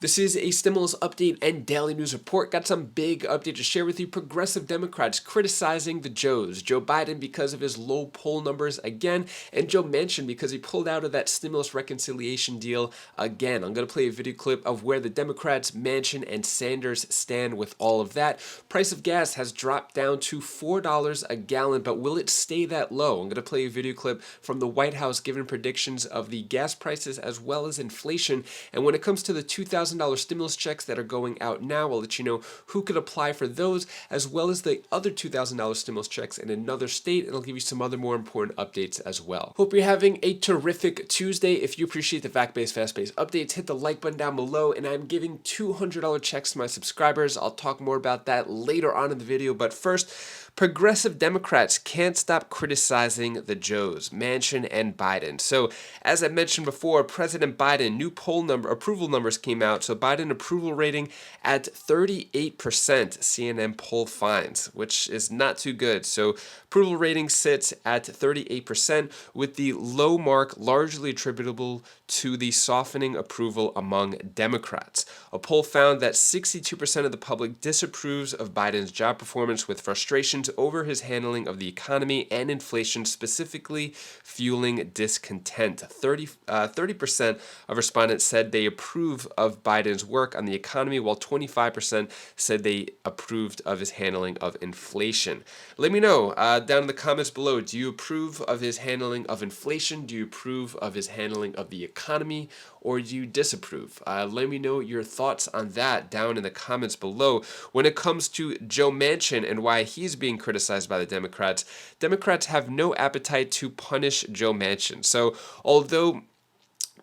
This is a stimulus update and daily news report. Got some big update to share with you. Progressive Democrats criticizing the Joes. Joe Biden because of his low poll numbers again, and Joe Manchin because he pulled out of that stimulus reconciliation deal again. I'm going to play a video clip of where the Democrats, Manchin, and Sanders stand with all of that. Price of gas has dropped down to $4 a gallon, but will it stay that low? I'm going to play a video clip from the White House giving predictions of the gas prices as well as inflation. And when it comes to the $2,000 stimulus checks that are going out now, I'll let you know who could apply for those, as well as the other $2,000 stimulus checks in another state, and I'll give you some other more important updates as well. Hope you're having a terrific Tuesday. If you appreciate the fact-based, fast-paced updates, hit the like button down below, and I'm giving $200 checks to my subscribers. I'll talk more about that later on in the video, but first, progressive Democrats can't stop criticizing the Joes, Manchin and Biden. So, as I mentioned before, President Biden, new approval numbers came out. So Biden approval rating at 38%, CNN poll finds, which is not too good. So approval rating sits at 38%, with the low mark largely attributable to the softening approval among Democrats. A poll found that 62% of the public disapproves of Biden's job performance, with frustrations over his handling of the economy and inflation specifically fueling discontent. 30% of respondents said they approve of Biden's work on the economy, while 25% said they approved of his handling of inflation. Let me know down in the comments below, do you approve of his handling of inflation? Do you approve of his handling of the economy? Or do you disapprove? Let me know your thoughts on that down in the comments below. When it comes to Joe Manchin and why he's being criticized by the Democrats, Democrats have no appetite to punish Joe Manchin. So although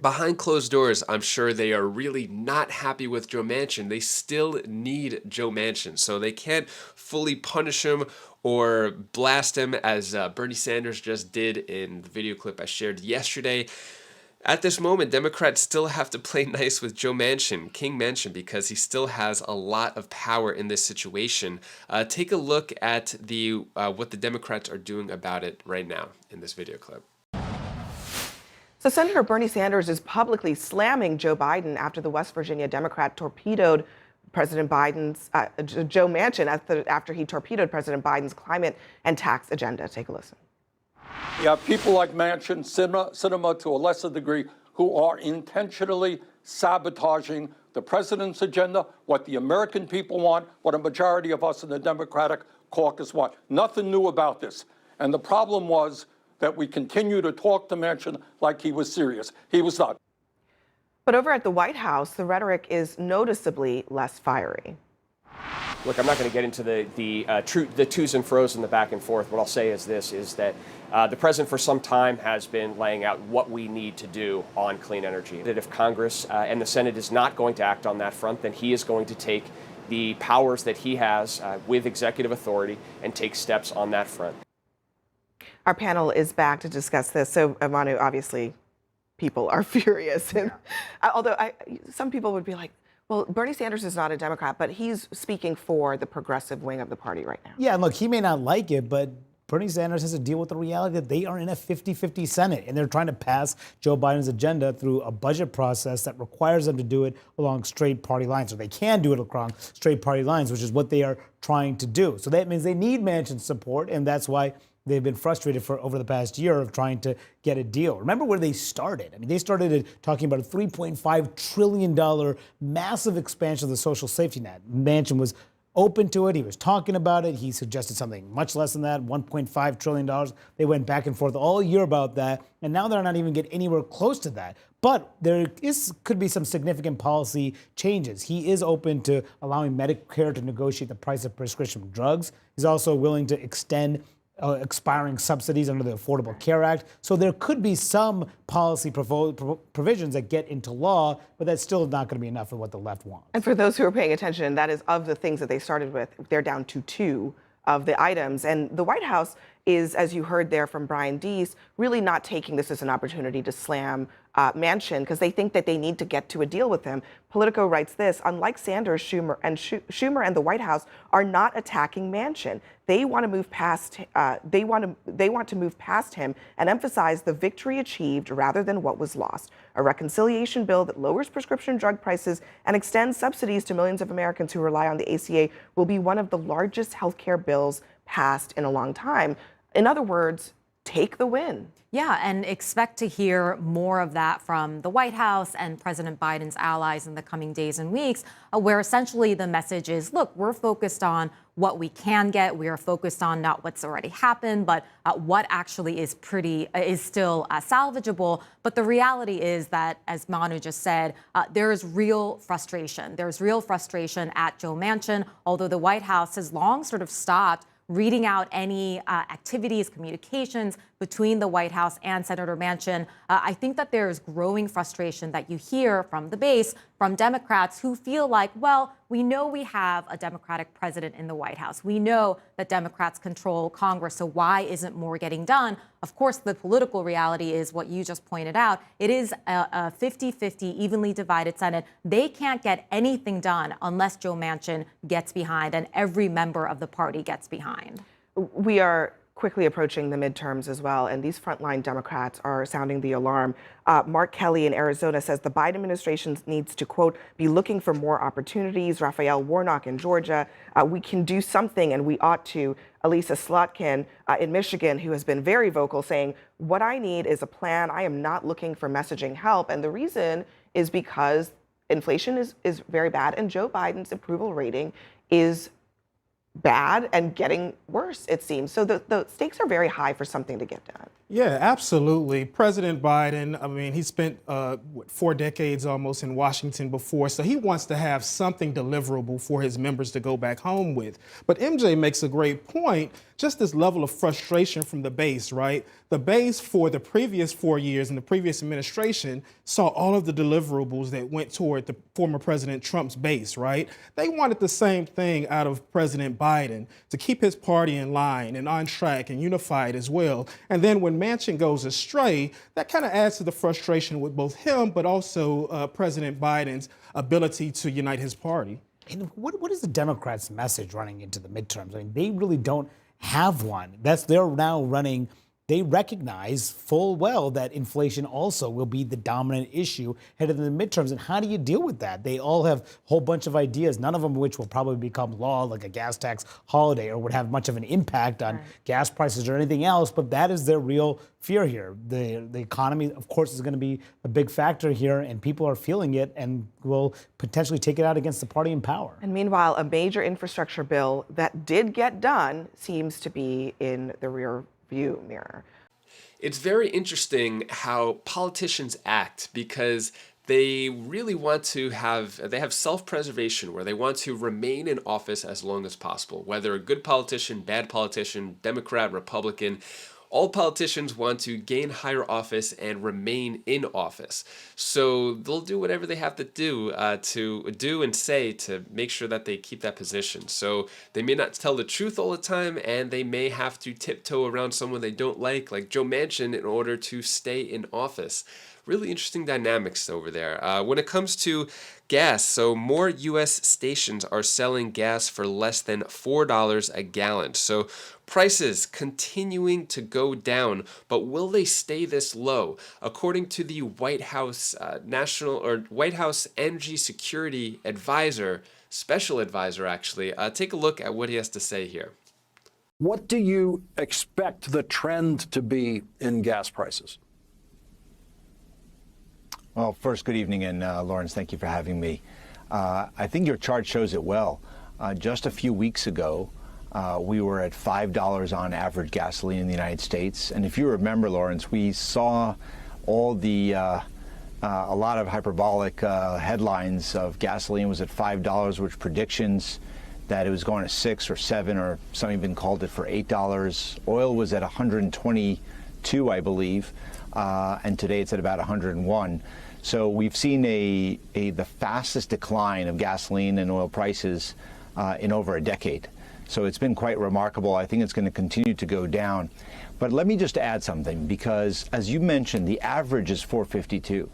behind closed doors, I'm sure they are really not happy with Joe Manchin, they still need Joe Manchin. So they can't fully punish him or blast him as Bernie Sanders just did in the video clip I shared yesterday. At this moment, Democrats still have to play nice with Joe Manchin, King Manchin, because he still has a lot of power in this situation. Take a look at what the Democrats are doing about it right now in this video clip. So Senator Bernie Sanders is publicly slamming Joe Biden after the West Virginia Democrat torpedoed President Biden's Joe Manchin after he torpedoed President Biden's climate and tax agenda. Take a listen. You have people like Manchin, Sinema to a lesser degree, who are intentionally sabotaging the president's agenda, what the American people want, what a majority of us in the Democratic caucus want. Nothing new about this. And the problem was that we continue to talk to Manchin like he was serious. He was not. But over at the White House, the rhetoric is noticeably less fiery. Look, I'm not going to get into the twos and fro's and the back and forth. What I'll say is this, is that the president for some time has been laying out what we need to do on clean energy. That if Congress and the Senate is not going to act on that front, then he is going to take the powers that he has with executive authority and take steps on that front. Our panel is back to discuss this. So, Manu, obviously, people are furious. And, although some people would be like, well, Bernie Sanders is not a Democrat, but he's speaking for the progressive wing of the party right now. Yeah, and look, he may not like it, but Bernie Sanders has to deal with the reality that they are in a 50-50 Senate, and they're trying to pass Joe Biden's agenda through a budget process that requires them to do it along straight party lines, or they can do it along straight party lines, which is what they are trying to do. So that means they need Manchin's support, and that's why they've been frustrated for over the past year of trying to get a deal. Remember where they started. I mean, they started talking about a $3.5 trillion massive expansion of the social safety net. Manchin was open to it. He was talking about it. He suggested something much less than that, $1.5 trillion. They went back and forth all year about that, and now they're not even getting anywhere close to that. But there could be some significant policy changes. He is open to allowing Medicare to negotiate the price of prescription drugs. He's also willing to extend expiring subsidies under the Affordable Care Act. So there could be some policy provisions that get into law, but that's still not going to be enough for what the left wants. And for those who are paying attention, that is of the things that they started with, they're down to 2 of the items. And the White House is, as you heard there from Brian Deese, really not taking this as an opportunity to slam Manchin, because they think that they need to get to a deal with him. Politico writes this: unlike Sanders, Schumer and the White House are not attacking Manchin. They want to move past. They want to move past him and emphasize the victory achieved rather than what was lost. A reconciliation bill that lowers prescription drug prices and extends subsidies to millions of Americans who rely on the ACA will be one of the largest healthcare bills passed in a long time. In other words, take the win. Yeah, and expect to hear more of that from the White House and President Biden's allies in the coming days and weeks, where essentially the message is, look, we're focused on what we can get. We are focused on not what's already happened, but what actually is still salvageable. But the reality is that, as Manu just said, there is real frustration. There's real frustration at Joe Manchin, although the White House has long sort of stopped reading out any activities, communications between the White House and Senator Manchin. I think that there's growing frustration that you hear from the base, from Democrats who feel like, well, we know we have a Democratic president in the White House. We know that Democrats control Congress, so why isn't more getting done? Of course, the political reality is what you just pointed out. It is a 50-50, evenly divided Senate. They can't get anything done unless Joe Manchin gets behind and every member of the party gets behind. We are quickly approaching the midterms as well, and these frontline Democrats are sounding the alarm. Mark Kelly in Arizona says the Biden administration needs to, quote, be looking for more opportunities. Raphael Warnock in Georgia, we can do something and we ought to. Elisa Slotkin in Michigan, who has been very vocal, saying, what I need is a plan. I am not looking for messaging help. And the reason is because inflation is very bad, and Joe Biden's approval rating is bad and getting worse, it seems. So the stakes are very high for something to get done. Yeah, absolutely. President Biden, I mean, he spent 4 decades almost in Washington before, so he wants to have something deliverable for his members to go back home with. But MJ makes a great point, just this level of frustration from the base, right? The base for the previous 4 years in the previous administration saw all of the deliverables that went toward the former President Trump's base, right? They wanted the same thing out of President Biden, to keep his party in line and on track and unified as well. And then when Manchin goes astray, that kind of adds to the frustration with both him, but also President Biden's ability to unite his party. And what is the Democrats' message running into the midterms? I mean, they really don't have one. They're now running. They recognize full well that inflation also will be the dominant issue headed into the midterms. And how do you deal with that? They all have a whole bunch of ideas, none of them which will probably become law, like a gas tax holiday, or would have much of an impact on gas prices or anything else. But that is their real fear here. The economy, of course, is going to be a big factor here, and people are feeling it and will potentially take it out against the party in power. And meanwhile, a major infrastructure bill that did get done seems to be in the rear view mirror. It's very interesting how politicians act, because they really want to have self-preservation, where they want to remain in office as long as possible. Whether a good politician, bad politician, Democrat, Republican, all politicians want to gain higher office and remain in office. So they'll do whatever they have to do and say to make sure that they keep that position. So they may not tell the truth all the time, and they may have to tiptoe around someone they don't like Joe Manchin, in order to stay in office. Really interesting dynamics over there. When it comes to gas, so more U.S. stations are selling gas for less than $4 a gallon. So prices continuing to go down, but will they stay this low? According to the White House White House Energy Security Advisor, special advisor actually, take a look at what he has to say here. What do you expect the trend to be in gas prices? Well, first, good evening, and Lawrence, thank you for having me. I think your chart shows it well. Just a few weeks ago, we were at $5 on average gasoline in the United States. And if you remember, Lawrence, we saw all the a lot of hyperbolic headlines of gasoline was at $5, which predictions that it was going to $6 or $7, or some even called it for $8. Oil was at 122, I believe, and today it's at about 101. So we've seen the fastest decline of gasoline and oil prices in over a decade. So it's been quite remarkable. I think it's going to continue to go down. But let me just add something, because as you mentioned, the average is $4.52.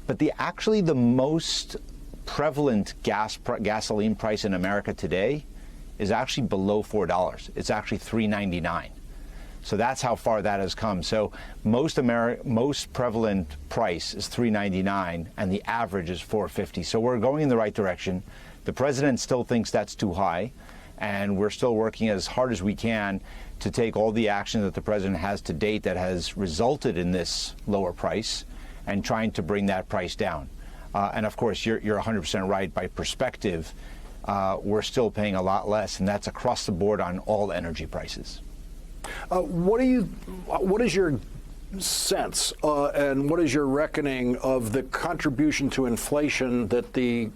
But actually the most prevalent gasoline price in America today is actually below $4. It's actually $3.99. So that's how far that has come. So most prevalent price is $3.99, and the average is $4.50. So we're going in the right direction. The president still thinks that's too high, and we're still working as hard as we can to take all the action that the president has to date that has resulted in this lower price and trying to bring that price down. And of course, you're 100% right. By perspective, we're still paying a lot less, and that's across the board on all energy prices. What is your sense and what is your reckoning of the contribution to inflation that the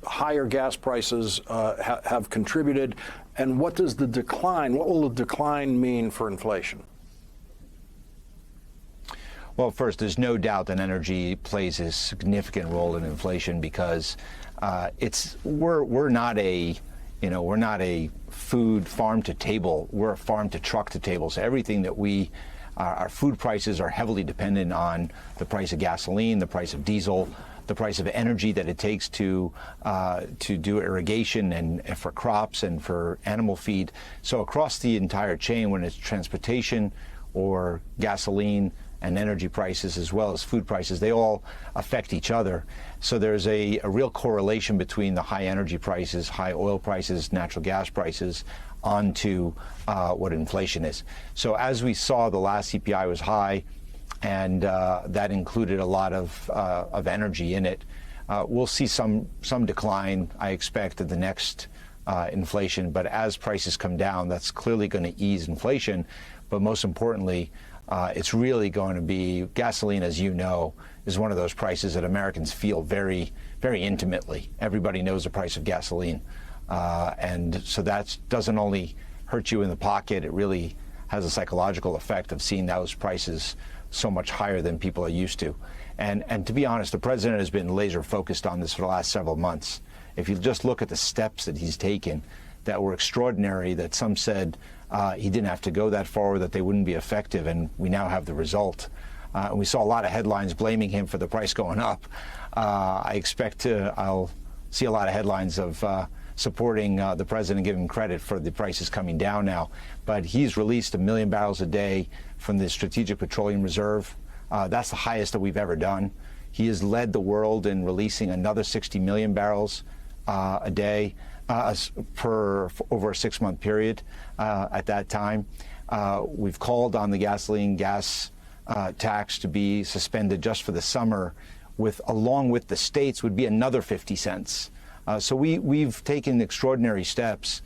higher gas prices have contributed, and what will the decline mean for inflation? Well, first, there's no doubt that energy plays a significant role in inflation, because we're not a food farm to table. We're a farm to truck to table. So everything that our food prices are heavily dependent on the price of gasoline, the price of diesel, the price of energy that it takes to do irrigation and for crops and for animal feed. So across the entire chain, when it's transportation or gasoline and energy prices as well as food prices, they all affect each other. So there's a real correlation between the high energy prices, high oil prices, natural gas prices onto what inflation is. So as we saw, the last CPI was high, and that included a lot of energy in it. We'll see some decline, I expect, in the next inflation, but as prices come down, that's clearly going to ease inflation. But most importantly, it's really going to be gasoline, as you know, is one of those prices that Americans feel very, very intimately. Everybody knows the price of gasoline. And so that doesn't only hurt you in the pocket, it really has a psychological effect of seeing those prices so much higher than people are used to. And to be honest, the president has been laser focused on this for the last several months. If you just look at the steps that he's taken that were extraordinary, that some said he didn't have to go that far, that they wouldn't be effective, and we now have the result. And we saw a lot of headlines blaming him for the price going up. I'll see a lot of headlines of supporting the president, giving him credit for the prices coming down now. But he's released 1 million barrels a day from the Strategic Petroleum Reserve. That's the highest that we've ever done. He has led the world in releasing another 60 million barrels a day for over a 6-month period at that time. We've called on the gasoline gas tax to be suspended just for the summer, along with the states would be another 50 cents. So we've taken extraordinary steps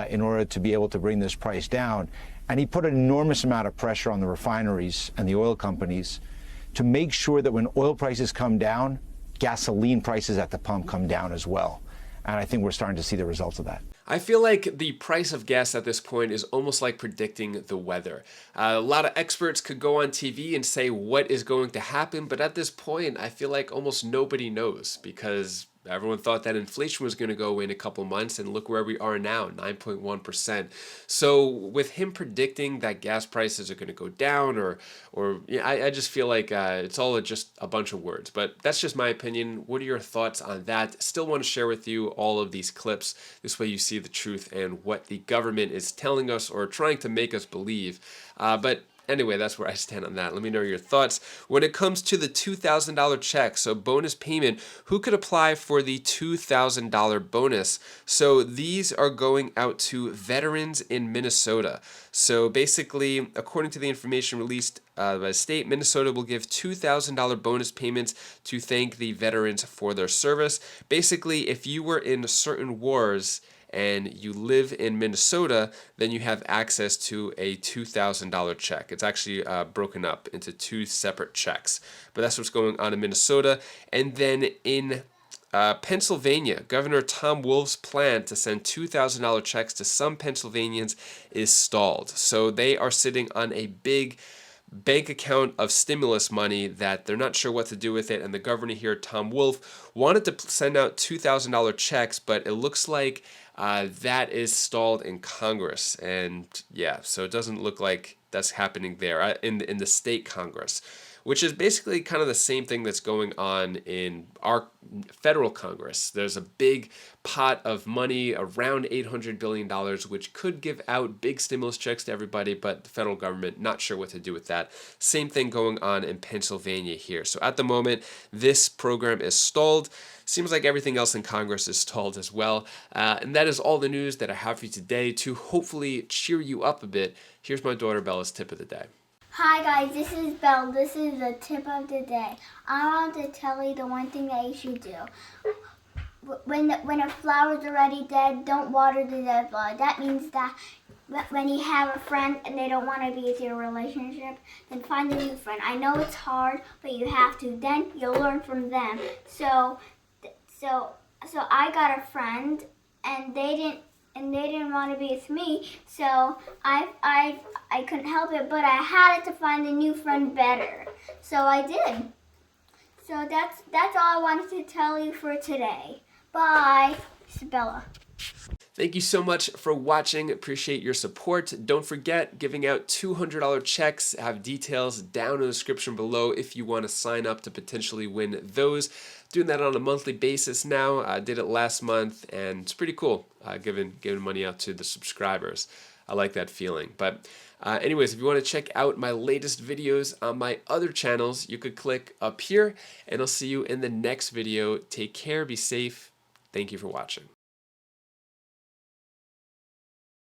in order to be able to bring this price down. And he put an enormous amount of pressure on the refineries and the oil companies to make sure that when oil prices come down, gasoline prices at the pump come down as well. And I think we're starting to see the results of that. I feel like the price of gas at this point is almost like predicting the weather. A lot of experts could go on TV and say what is going to happen, but at this point, I feel like almost nobody knows, because everyone thought that inflation was going to go in a couple months, and look where we are now, 9.1%. So with him predicting that gas prices are going to go down, I just feel like it's all just a bunch of words. But that's just my opinion. What are your thoughts on that? Still want to share with you all of these clips. This way you see the truth and what the government is telling us or trying to make us believe. But anyway, that's where I stand on that. Let me know your thoughts. When it comes to the $2,000 check, so bonus payment, who could apply for the $2,000 bonus? So these are going out to veterans in Minnesota. So basically, according to the information released by the state, Minnesota will give $2,000 bonus payments to thank the veterans for their service. Basically, if you were in certain wars and you live in Minnesota, then you have access to a $2,000 check. It's actually broken up into 2 separate checks. But that's what's going on in Minnesota. And then in Pennsylvania, Governor Tom Wolf's plan to send $2,000 checks to some Pennsylvanians is stalled. So they are sitting on a big bank account of stimulus money that they're not sure what to do with it. And the governor here, Tom Wolf, wanted to send out $2,000 checks, but it looks like that is stalled in Congress. And yeah, so it doesn't look like that's happening there in the state Congress, which is basically kind of the same thing that's going on in our federal Congress. There's a big pot of money, around $800 billion, which could give out big stimulus checks to everybody, but the federal government not sure what to do with that. Same thing going on in Pennsylvania here. So at the moment, this program is stalled. Seems like everything else in Congress is stalled as well. And that is all the news that I have for you today to hopefully cheer you up a bit. Here's my daughter Bella's tip of the day. Hi guys, this is Belle. This is the tip of the day. I want to tell you the one thing that you should do. When a flower's already dead, don't water the dead flower. That means that when you have a friend and they don't want to be with your relationship, then find a new friend. I know it's hard, but you have to. Then you'll learn from them. So I got a friend, and they didn't want to be with me, so I couldn't help it, but I had to find a new friend better. So I did. So that's all I wanted to tell you for today. Bye. Isabella. Thank you so much for watching. Appreciate your support. Don't forget, giving out $200 checks. Have details down in the description below if you want to sign up to potentially win those. Doing that on a monthly basis now. I did it last month, and it's pretty cool giving money out to the subscribers. I like that feeling. But anyways, if you want to check out my latest videos on my other channels, you could click up here, and I'll see you in the next video. Take care, be safe. Thank you for watching.